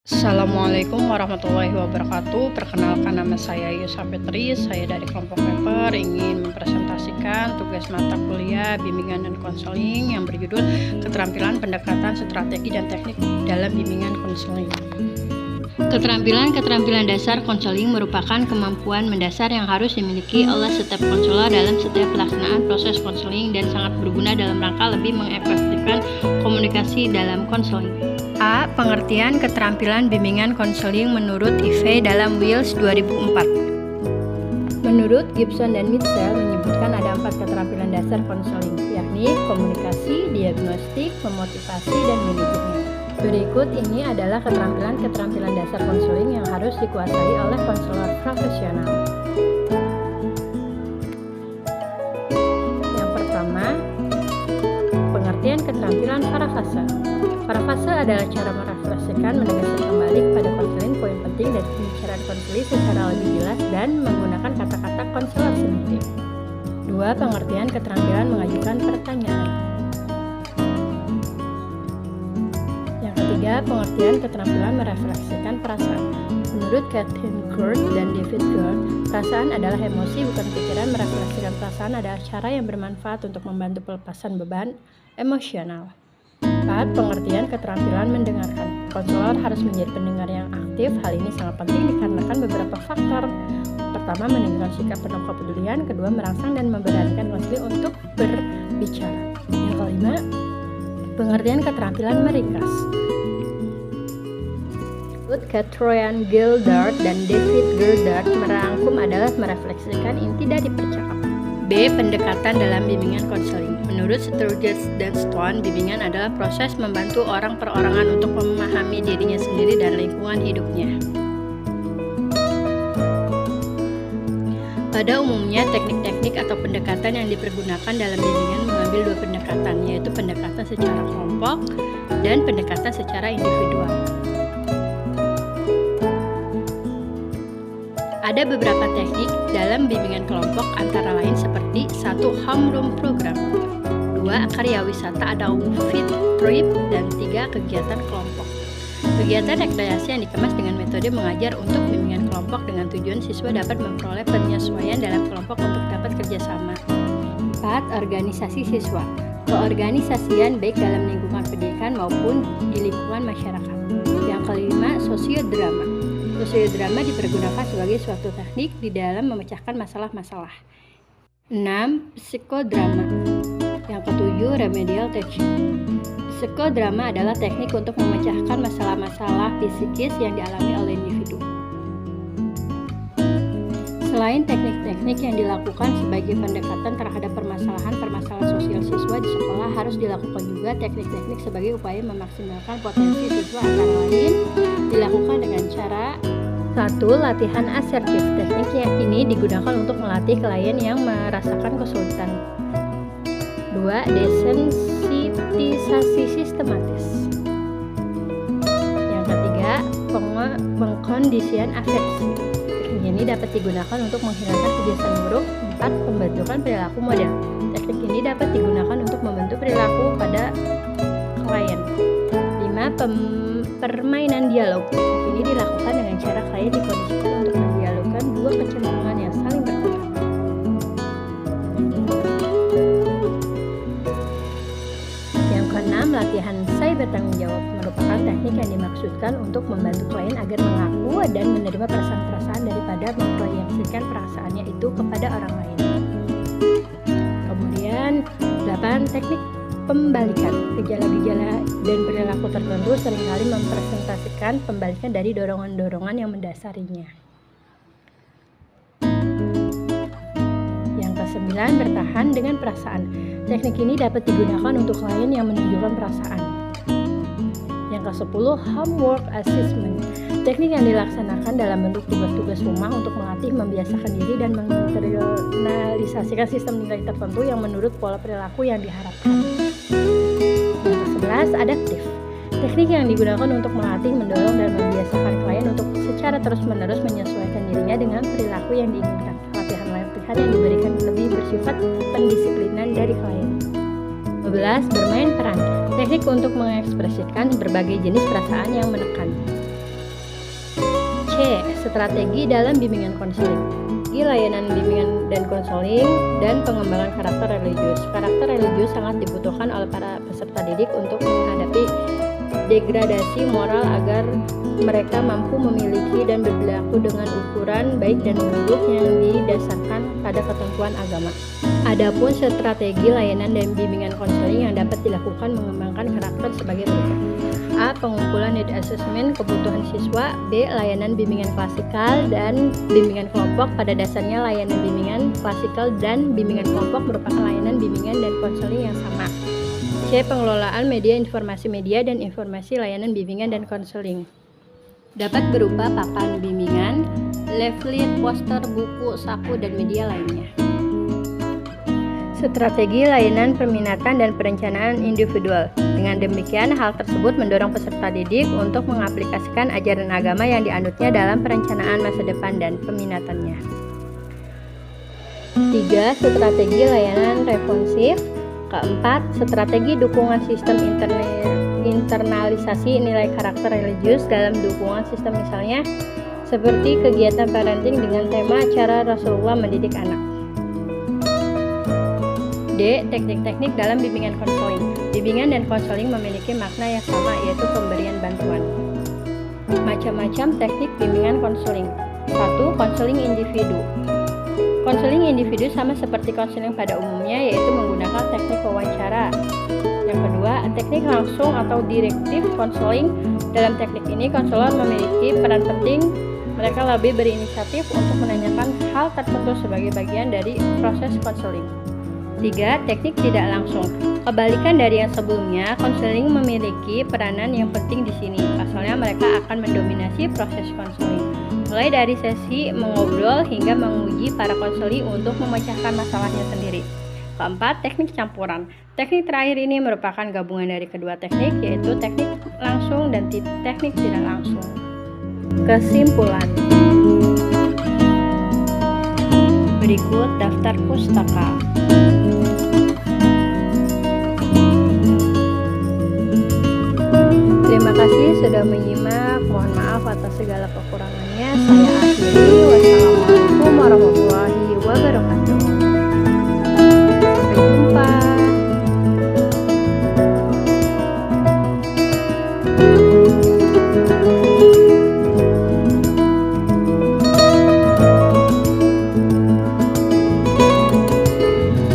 Assalamualaikum warahmatullahi wabarakatuh. Perkenalkan, nama saya Yusa Fitri. Saya dari kelompok paper ingin mempresentasikan tugas mata kuliah bimbingan dan konseling yang berjudul Keterampilan Pendekatan Strategi dan Teknik dalam Bimbingan Konseling. Keterampilan dasar konseling merupakan kemampuan mendasar yang harus dimiliki oleh setiap konselor dalam setiap pelaksanaan proses konseling dan sangat berguna dalam rangka lebih mengefektifkan komunikasi dalam konseling. A. Pengertian keterampilan bimbingan konseling menurut Ivey dalam Wills 2004. Menurut Gibson dan Mitchell menyebutkan ada 4 keterampilan dasar konseling, yakni komunikasi, diagnostik, memotivasi, dan manajemen. Berikut ini adalah keterampilan dasar konseling yang harus dikuasai oleh konselor profesional. Yang pertama, pengertian keterampilan parafase. Parafase adalah cara merefleksikan, menegaskan kembali kepada konseling poin penting dari pembicaraan konseling secara lebih jelas dan menggunakan kata-kata konselor sendiri. 2. Pengertian keterampilan mengajukan pertanyaan. Yang ketiga, pengertian keterampilan merefleksikan perasaan. Menurut Katherine Gord dan David Gord, perasaan adalah emosi bukan pikiran. Merefleksikan perasaan adalah cara yang bermanfaat untuk membantu pelepasan beban emosional. 4. Pengertian keterampilan mendengarkan. Konselor harus menjadi pendengar yang aktif. Hal ini sangat penting dikarenakan beberapa faktor. Pertama, menunjukkan sikap penuh kepedulian. Kedua, merangsang dan memberanikan konselor untuk berbicara. Yang kelima, pengertian keterampilan meringkas. Catherine Gildart dan David Gildart merangkum adalah merefleksikan inti dari percakapan. B. Pendekatan dalam bimbingan konseling. Menurut Sturges dan Stone, bimbingan adalah proses membantu orang perorangan untuk memahami dirinya sendiri dan lingkungan hidupnya. Pada umumnya, teknik-teknik atau pendekatan yang dipergunakan dalam bimbingan mengambil 2 pendekatan, yaitu pendekatan secara kelompok dan pendekatan secara individual. Ada beberapa teknik dalam bimbingan kelompok antara lain seperti 1. Homeroom program, 2. Karya wisata atau field trip, dan 3. Kegiatan kelompok. Kegiatan rekreasi yang dikemas dengan metode mengajar untuk bimbingan kelompok dengan tujuan siswa dapat memperoleh penyesuaian dalam kelompok untuk dapat kerjasama. 4. Organisasi siswa, keorganisasian baik dalam lingkungan pendidikan maupun di lingkungan masyarakat. Yang kelima, sosiodrama. Sosiodrama dipergunakan sebagai suatu teknik di dalam memecahkan masalah-masalah. 6. Psikodrama. Yang ketujuh, remedial teaching. Psikodrama adalah teknik untuk memecahkan masalah-masalah psikis yang dialami oleh individu. Selain teknik-teknik yang dilakukan sebagai pendekatan terhadap permasalahan sosial siswa di sekolah, harus dilakukan juga teknik-teknik sebagai upaya memaksimalkan potensi siswa, antara lain dilakukan dengan cara 1. Latihan asertif. Teknik ini digunakan untuk melatih klien yang merasakan kesulitan. 2. Desensitisasi sistematis. Yang ketiga, pengkondisian afeksi. Teknik ini dapat digunakan untuk menghilangkan kebiasaan buruk. 4. Pembentukan perilaku model. Teknik ini dapat digunakan untuk membentuk perilaku pada klien. 5. Permainan dialog. Ini dilakukan dengan cara klien dikondisikan untuk mendialogkan 2 kecenderungan yang saling bertentangan. Yang keenam, latihan saya bertanggung jawab merupakan teknik yang dimaksudkan untuk membantu klien agar mengaku dan menerima perasaan-perasaan daripada memproyeksikan perasaannya itu kepada orang lain. Kemudian 8. Teknik pembalikan. Gejala-gejala dan perilaku tertentu seringkali mempresentasikan pembalikan dari dorongan-dorongan yang mendasarinya. Yang ke-9, bertahan dengan perasaan. Teknik ini dapat digunakan untuk klien yang menunjukkan perasaan. Yang ke-10, homework assessment. Teknik yang dilaksanakan dalam bentuk tugas-tugas rumah untuk melatih membiasakan diri dan menginternalisasikan sistem nilai tertentu yang menurut pola perilaku yang diharapkan. Yang ke-11, adaptif. Teknik yang digunakan untuk melatih, mendorong, dan membiasakan klien untuk secara terus-menerus menyesuaikan dirinya dengan perilaku yang diinginkan. Latihan-latihan yang diberikan lebih bersifat pendisiplinan dari klien. 12. Bermain peran. Teknik untuk mengekspresikan berbagai jenis perasaan yang menekan. strategi dalam bimbingan konseling. Layanan bimbingan dan konseling dan pengembangan karakter religius. Karakter religius sangat dibutuhkan oleh para peserta didik untuk menghadapi degradasi moral agar mereka mampu memiliki dan berperilaku dengan ukuran baik dan buruk yang didasarkan pada ketentuan agama. Adapun strategi layanan dan bimbingan konseling yang dapat dilakukan mengembangkan karakter sebagai berikut. A. Pengumpulan need assessment kebutuhan siswa. B. Layanan bimbingan klasikal dan bimbingan kelompok. Pada dasarnya layanan bimbingan klasikal dan bimbingan kelompok merupakan layanan bimbingan dan konseling yang sama. C. Pengelolaan media informasi media dan informasi layanan bimbingan dan konseling. Dapat berupa papan bimbingan, leaflet, poster, buku, saku, dan media lainnya. Strategi layanan peminatan dan perencanaan individual. Dengan demikian, hal tersebut mendorong peserta didik untuk mengaplikasikan ajaran agama yang dianutnya dalam perencanaan masa depan dan peminatannya. 3. Strategi layanan responsif. Keempat, strategi dukungan sistem internalisasi nilai karakter religius dalam dukungan sistem, misalnya seperti kegiatan parenting dengan tema cara Rasulullah mendidik anak. D. Teknik-teknik dalam bimbingan konseling. Bimbingan dan konseling memiliki makna yang sama, yaitu pemberian bantuan. Macam-macam teknik bimbingan konseling. 1. Konseling individu. Konseling individu sama seperti konseling pada umumnya, yaitu menggunakan teknik wawancara. Yang kedua, teknik langsung atau direktif konseling. Dalam teknik ini, konselor memiliki peran penting. Mereka lebih berinisiatif untuk menanyakan hal tertentu sebagai bagian dari proses konseling. 3. Teknik tidak langsung. Kebalikan dari yang sebelumnya, konseling memiliki peranan yang penting di sini. Pasalnya mereka akan mendominasi proses konseling, mulai dari sesi mengobrol hingga menguji para konseli untuk memecahkan masalahnya sendiri. Keempat, teknik campuran. Teknik terakhir ini merupakan gabungan dari kedua teknik, yaitu teknik langsung dan teknik tidak langsung. Kesimpulan. Berikut daftar pustaka. Terima kasih sudah menyimak. Mohon maaf atas segala kekurangannya. Saya akhiri. Wassalamualaikum warahmatullahi wabarakatuh.